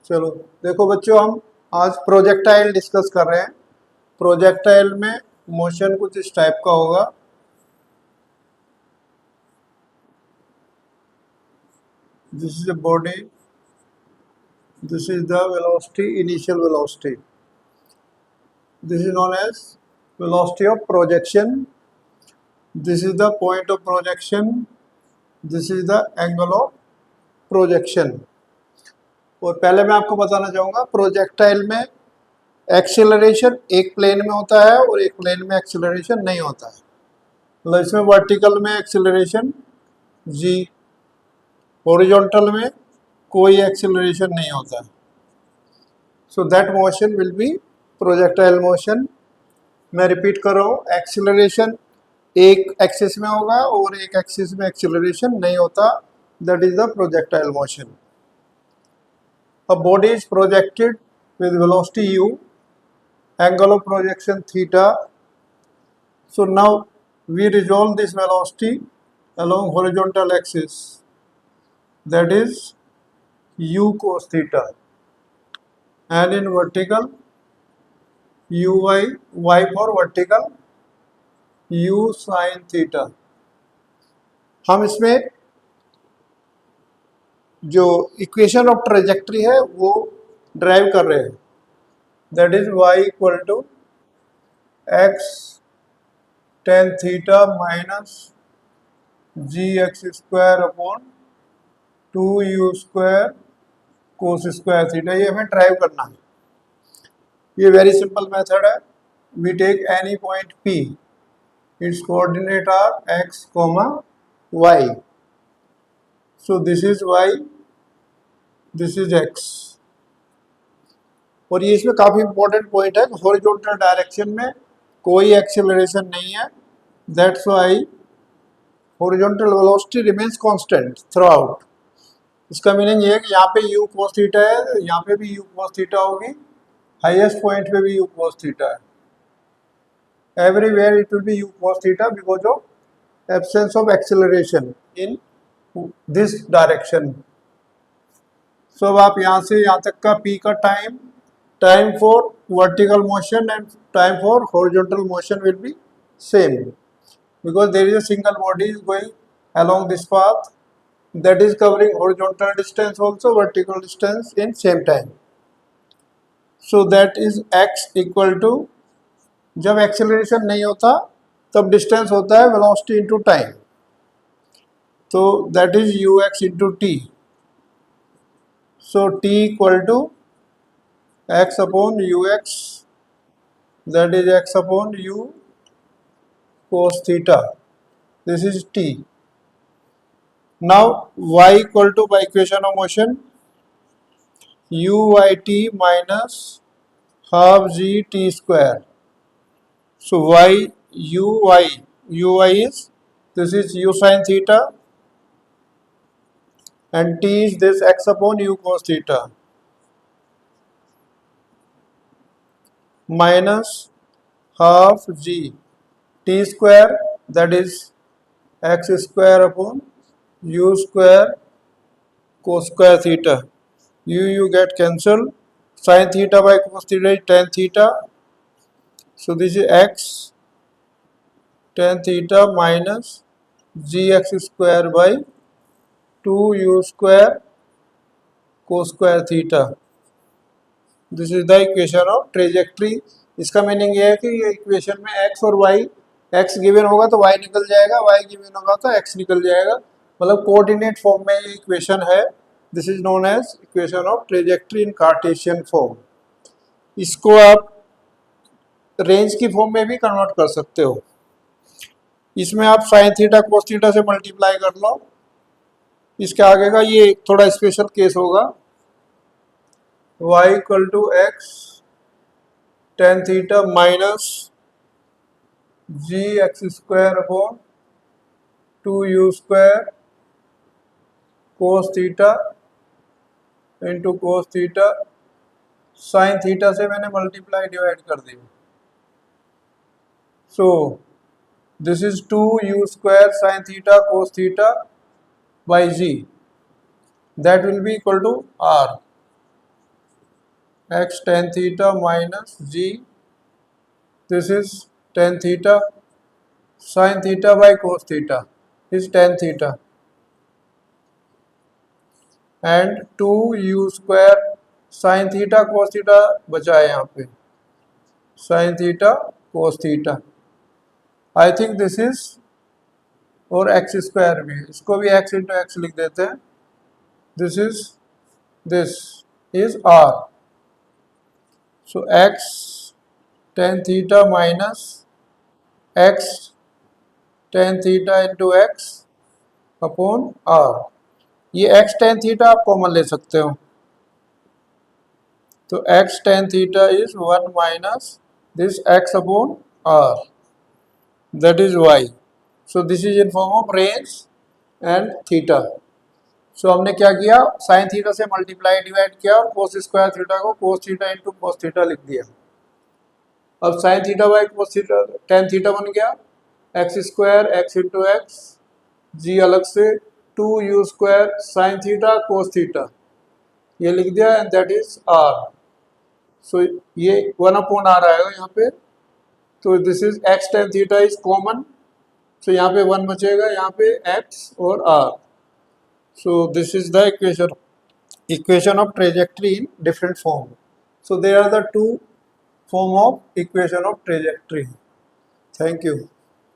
चलो देखो बच्चों, हम आज प्रोजेक्टाइल डिस्कस कर रहे हैं। प्रोजेक्टाइल में मोशन कुछ इस टाइप का होगा। This is the body, this is the velocity, initial velocity. This is known as velocity of projection. This is the point of projection. This is the angle of projection. और पहले मैं आपको बताना चाहूँगा, प्रोजेक्टाइल में acceleration एक plane में होता है और एक प्लेन में एक्सेलरेशन नहीं होता है। मतलब इसमें वर्टिकल में एक्सेलरेशन जी, हॉरिजॉन्टल में कोई एक्सेलरेशन नहीं होता है। So that motion will B projectile motion. मैं रिपीट कर रहा हूँ, एक्सेलरेशन एक एक्सिस में होगा और एक एक्सिस में एक्सेलरेशन नहीं होता। That is the projectile motion. A body is projected with velocity u, angle of projection theta. So now we resolve this velocity along horizontal axis, that is u cos theta, and in vertical uy, y for vertical u sin theta. हम इसमें जो equation of trajectory है वो drive कर रहे हैं। That is y equal to x tan theta minus ji x square upon 2u square cos square theta. ये हमें ड्राइव करना है। ये वेरी सिंपल मेथड है। We take any point P, its coordinate are x, y. So this is y, this is x। और ये इसमें काफ़ी इंपॉर्टेंट पॉइंट है कि हॉरिजॉन्टल डायरेक्शन में कोई एक्सेलरेशन नहीं है। That's why horizontal velocity remains constant through out. इसका मीनिंग ये है कि यहाँ पे u cos थीटा है, यहाँ पे भी u cos थीटा होगी, हाईएस्ट पॉइंट पे भी u cos थीटा है। Everywhere it will be u cos theta because of absence of acceleration in this direction. So अब आप यहाँ से यहाँ तक का p का time for vertical motion and time for horizontal motion will be same, because there is a single body is going along this path that is covering horizontal distance also vertical distance in same time. So that is x equal to, जब acceleration नहीं होता तब distance होता है velocity into time, तो that is U X into T. So T equal to X upon U X, that is X upon U cos theta. This is t. Now y equal to, by equation of motion, uyt minus half g t square. So uy is, this is u sin theta, and t is this x upon u cos theta minus half g t square, that is x square upon u square cos square theta. You get cancelled. Sin theta by cos theta is tan theta. So this is x tan theta minus gx square by 2u square cos square theta. This is the equation of trajectory. इसका meaning ये है कि ये equation में x और y, x given होगा तो y निकल जाएगा, y गिवन होगा तो x निकल जाएगा। मतलब कोऑर्डिनेट फॉर्म में ये इक्वेशन है। This is known as equation of trajectory in Cartesian form. इसको आप रेंज की फॉर्म में भी कन्वर्ट कर सकते हो। इसमें आप साइन थीटा कोस थीटा से मल्टीप्लाई कर लो। इसके आगे का ये थोड़ा स्पेशल केस होगा। y equal to x tan theta minus ji x square upon 2u square cos theta into cos theta. Sine theta से मैंने मल्टीप्लाई डिवाइड कर दी। So this is 2u square sine theta cos theta by g, that will be equal to r। x tan theta minus g, this is tan theta, sin theta by cos theta is tan theta, and 2u square sin theta cos theta बचा है यहाँ पे, sin theta cos theta, I think this is, और x square भी, इसको भी x into x लिख देते हैं, this is r, so x tan theta minus x tan theta into x upon r, ये x tan theta आप common ले सकते हो, तो x tan theta is 1 minus this x upon r, that is y. So this is in form of range and theta. So हमने क्या किया, sin theta से मल्टीप्लाई डिवाइड किया और cos स्क्वायर थीटा को cos theta into cos theta लिख दिया. अब sin theta by cos theta tan theta बन गया x square x into x, g अलग से 2u square sin theta cos theta ये लिख दिया, and that is r. So ये 1 अपॉन r आएगा यहाँ पे, तो this is x tan theta is common, so यहाँ पे 1 बचेगा, यहाँ पे x और r. So this is the equation of trajectory in different form. So there are the two form of equation of trajectory. Thank you.